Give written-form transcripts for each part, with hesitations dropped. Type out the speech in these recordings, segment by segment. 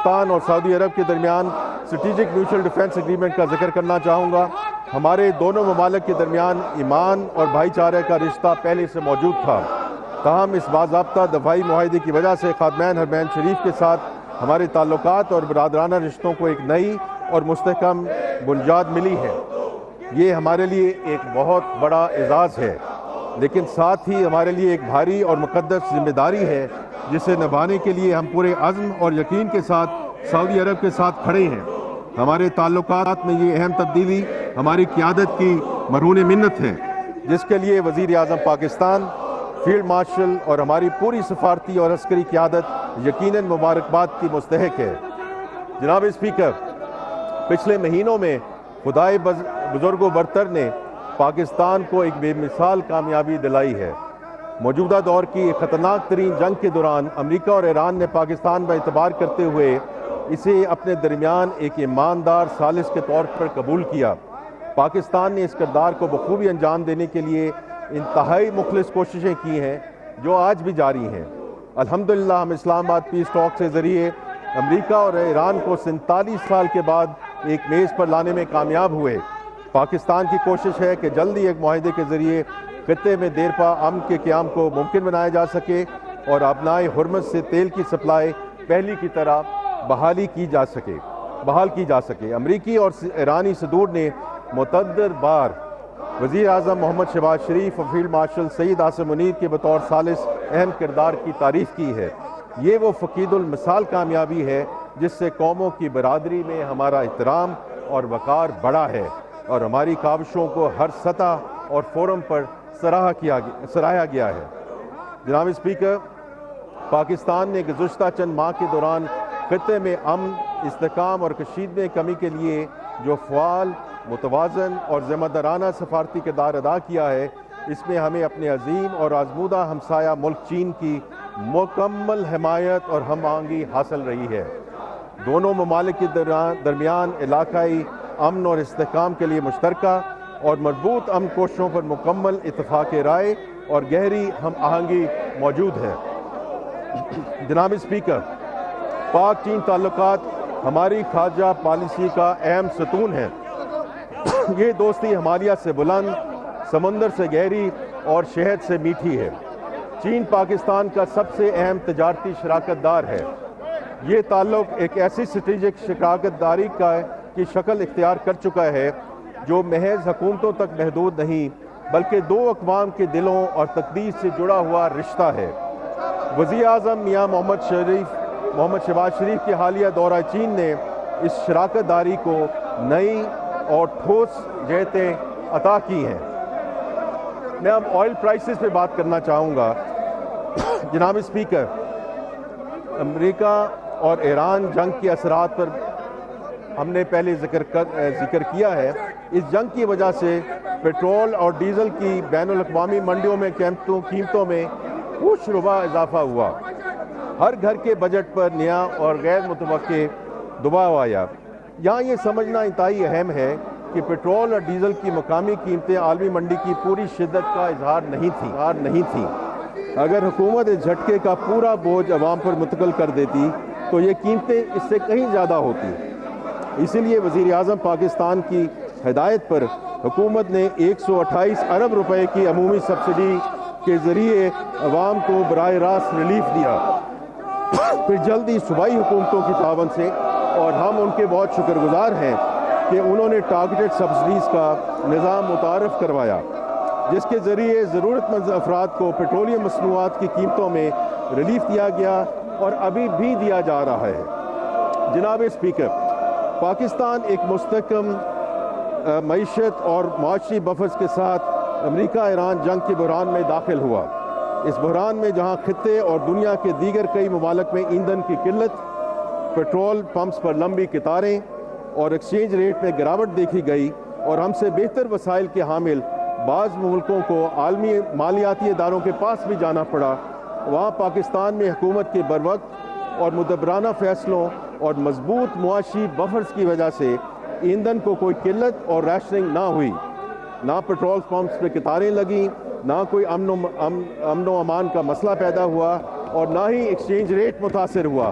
پاکستان اور سعودی عرب کے درمیان اسٹریٹجک میوچل ڈیفنس ایگریمنٹ کا ذکر کرنا چاہوں گا۔ ہمارے دونوں ممالک کے درمیان ایمان اور بھائی چارے کا رشتہ پہلے سے موجود تھا، تاہم اس باضابطہ دفاعی معاہدے کی وجہ سے خادمین حرمین شریف کے ساتھ ہمارے تعلقات اور برادرانہ رشتوں کو ایک نئی اور مستحکم بنیاد ملی ہے۔ یہ ہمارے لیے ایک بہت بڑا اعزاز ہے، لیکن ساتھ ہی ہمارے لیے ایک بھاری اور مقدس ذمہ داری ہے جسے نبھانے کے لیے ہم پورے عزم اور یقین کے ساتھ سعودی عرب کے ساتھ کھڑے ہیں۔ ہمارے تعلقات میں یہ اہم تبدیلی ہماری قیادت کی مرہون منت ہے، جس کے لیے وزیر اعظم پاکستان، فیلڈ مارشل اور ہماری پوری سفارتی اور عسکری قیادت یقیناً مبارکباد کی مستحق ہے۔ جناب اسپیکر، پچھلے مہینوں میں خدائے بزرگ و برتر نے پاکستان کو ایک بے مثال کامیابی دلائی ہے۔ موجودہ دور کی ایک خطرناک ترین جنگ کے دوران امریکہ اور ایران نے پاکستان پر اعتبار کرتے ہوئے اسے اپنے درمیان ایک ایماندار ثالث کے طور پر قبول کیا۔ پاکستان نے اس کردار کو بخوبی انجام دینے کے لیے انتہائی مخلص کوششیں کی ہیں، جو آج بھی جاری ہیں۔ الحمدللہ ہم اسلام آباد پیس ٹاک کے ذریعے امریکہ اور ایران کو 47 سال کے بعد ایک میز پر لانے میں کامیاب ہوئے۔ پاکستان کی کوشش ہے کہ جلدی ایک معاہدے کے ذریعے خطے میں دیرپا امن کے قیام کو ممکن بنایا جا سکے اور آبنائے حرمت سے تیل کی سپلائی پہلی کی طرح بحال کی جا سکے۔ امریکی اور ایرانی صدور نے متعدد بار وزیر اعظم محمد شہباز شریف اور فیلڈ مارشل سعید عاصم منیر کے بطور ثالث اہم کردار کی تعریف کی ہے۔ یہ وہ فقید المثال کامیابی ہے جس سے قوموں کی برادری میں ہمارا احترام اور وقار بڑھا ہے اور ہماری کاوشوں کو ہر سطح اور فورم پر سراہا گیا ہے۔ جناب اسپیکر، پاکستان نے گزشتہ چند ماہ کے دوران خطے میں امن، استحکام اور کشیدگی میں کمی کے لیے جو فعال، متوازن اور ذمہ دارانہ سفارتی کردار ادا کیا ہے، اس میں ہمیں اپنے عظیم اور آزمودہ ہمسایہ ملک چین کی مکمل حمایت اور ہم آہنگی حاصل رہی ہے۔ دونوں ممالک کے درمیان علاقائی امن اور استحکام کے لیے مشترکہ اور مربوط امن کوششوں پر مکمل اتفاق رائے اور گہری ہم آہنگی موجود ہے۔ جناب اسپیکر، پاک چین تعلقات ہماری خارجہ پالیسی کا اہم ستون ہے۔ یہ دوستی ہمالیہ سے بلند، سمندر سے گہری اور شہد سے میٹھی ہے۔ چین پاکستان کا سب سے اہم تجارتی شراکت دار ہے۔ یہ تعلق ایک ایسی اسٹریٹجک شراکت داری کی شکل اختیار کر چکا ہے جو محض حکومتوں تک محدود نہیں بلکہ دو اقوام کے دلوں اور تقدیر سے جڑا ہوا رشتہ ہے۔ وزیر اعظم میاں محمد شہباز شریف کے حالیہ دورہ چین نے اس شراکت داری کو نئی اور ٹھوس جہتیں عطا کی ہیں۔ میں اب آئل پرائسز پہ بات کرنا چاہوں گا۔ جناب اسپیکر، امریکہ اور ایران جنگ کے اثرات پر ہم نے پہلے ذکر کیا ہے۔ اس جنگ کی وجہ سے پیٹرول اور ڈیزل کی بین الاقوامی منڈیوں میں قیمتوں میں کچھ ربع اضافہ ہوا۔ ہر گھر کے بجٹ پر نیا اور غیر متوقع دباؤ آیا۔ یہاں یہ سمجھنا انتہائی اہم ہے کہ پیٹرول اور ڈیزل کی مقامی قیمتیں عالمی منڈی کی پوری شدت کا اظہار نہیں تھیں۔ اگر حکومت اس جھٹکے کا پورا بوجھ عوام پر منتقل کر دیتی تو یہ قیمتیں اس سے کہیں زیادہ ہوتی۔ اسی لیے وزیر اعظم پاکستان کی ہدایت پر حکومت نے 128 ارب روپے کی عمومی سبسڈی کے ذریعے عوام کو براہ راست ریلیف دیا۔ پھر جلدی صوبائی حکومتوں کی تعاون سے، اور ہم ان کے بہت شکر گزار ہیں کہ انہوں نے ٹارگیٹڈ سبسڈیز کا نظام متعارف کروایا، جس کے ذریعے ضرورت مند افراد کو پیٹرولیم مصنوعات کی قیمتوں میں ریلیف دیا گیا اور ابھی بھی دیا جا رہا ہے۔ جناب اسپیکر، پاکستان ایک مستحکم معیشت اور معاشی بفرز کے ساتھ امریکہ ایران جنگ کے بحران میں داخل ہوا۔ اس بحران میں جہاں خطے اور دنیا کے دیگر کئی ممالک میں ایندھن کی قلت، پیٹرول پمپس پر لمبی قطاریں اور ایکسچینج ریٹ میں گراوٹ دیکھی گئی، اور ہم سے بہتر وسائل کے حامل بعض ملکوں کو عالمی مالیاتی اداروں کے پاس بھی جانا پڑا، وہاں پاکستان میں حکومت کے بروقت اور مدبرانہ فیصلوں اور مضبوط معاشی بفرز کی وجہ سے ایندھن کو کوئی قلت اور ریشننگ نہ ہوئی، نہ پیٹرول پمپس پہ قطاریں لگیں، نہ کوئی امن و امان کا مسئلہ پیدا ہوا، اور نہ ہی ایکسچینج ریٹ متاثر ہوا۔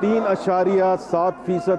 3.7%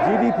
GDP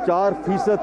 4%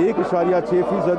1.6%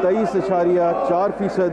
23.4%